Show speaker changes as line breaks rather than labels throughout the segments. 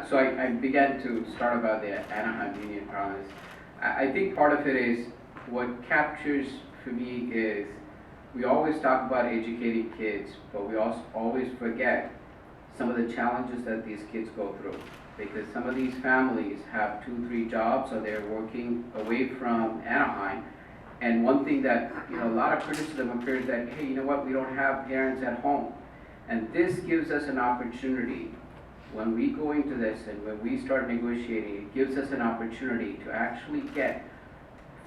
So I began to start about the Anaheim Union Promise. I think part of it is what captures for me is we always talk about educating kids, but we also always forget some of the challenges that these kids go through. Because some of these families have 2-3 jobs, or they're working away from Anaheim. And one thing that, a lot of criticism appears that, hey, you know what, we don't have parents at home. And this gives us an opportunity. When we go into this and when we start negotiating, it gives us an opportunity to actually get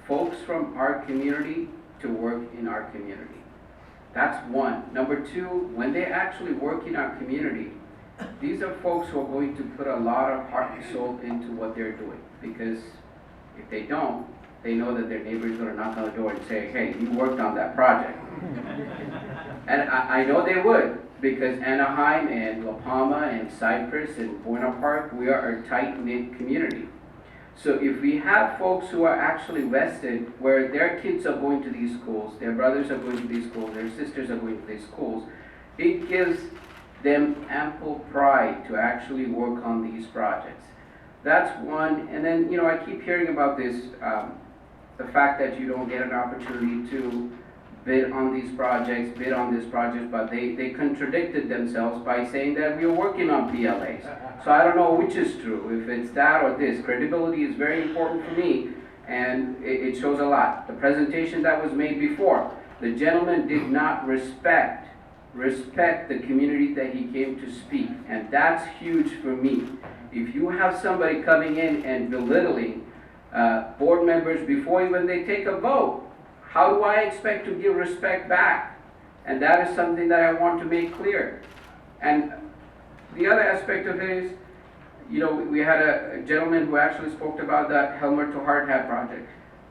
folks from our community to work in our community. That's one. Number two, when they actually work in our community, these are folks who are going to put a lot of heart and soul into what they're doing. Because if they don't, they know that their neighbor is going to knock on the door and say, hey, you worked on that project. And I know they would, because Anaheim and La Palma and Cypress and Buena Park, we are a tight-knit community. So if we have folks who are actually vested, where their kids are going to these schools, their brothers are going to these schools, their sisters are going to these schools, it gives them ample pride to actually work on these projects. That's one. And then, I keep hearing about this, the fact that you don't get an opportunity to bid on these projects, but they contradicted themselves by saying that we are working on PLAs. So I don't know which is true, if it's that or this. Credibility is very important for me, and it shows a lot. The presentation that was made before, the gentleman did not respect the community that he came to speak, and that's huge for me. If you have somebody coming in and belittling board members before even they take a vote, how do I expect to give respect back? And that is something that I want to make clear. And the other aspect of it is, we had a gentleman who actually spoke about the Helmer to Hardhat project.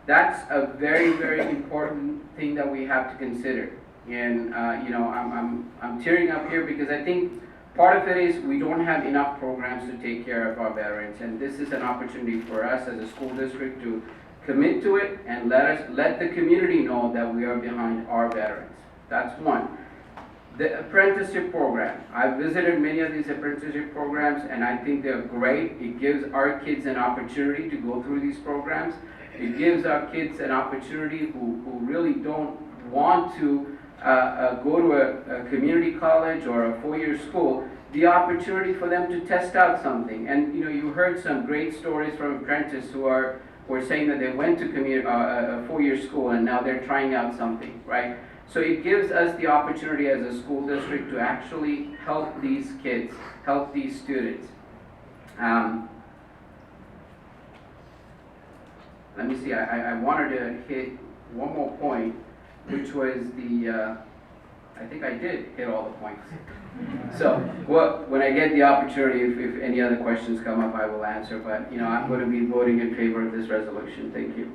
That's a very, very important thing that we have to consider. And I'm tearing up here because I think part of it is we don't have enough programs to take care of our veterans, and this is an opportunity for us as a school district to commit to it and let the community know that we are behind our veterans. That's one. The apprenticeship program. I've visited many of these apprenticeship programs, and I think they're great. It gives our kids an opportunity to go through these programs. It gives our kids an opportunity who really don't want to go to a community college or a 4-year school, the opportunity for them to test out something. And you heard some great stories from apprentices who are saying that they went to a 4-year school and now they're trying out something, right? So it gives us the opportunity as a school district to actually help these kids, help these students. Let me see, I wanted to hit one more point, which was I think I did hit all the points. So when I get the opportunity, if any other questions come up, I will answer. But I'm going to be voting in favor of this resolution. Thank you.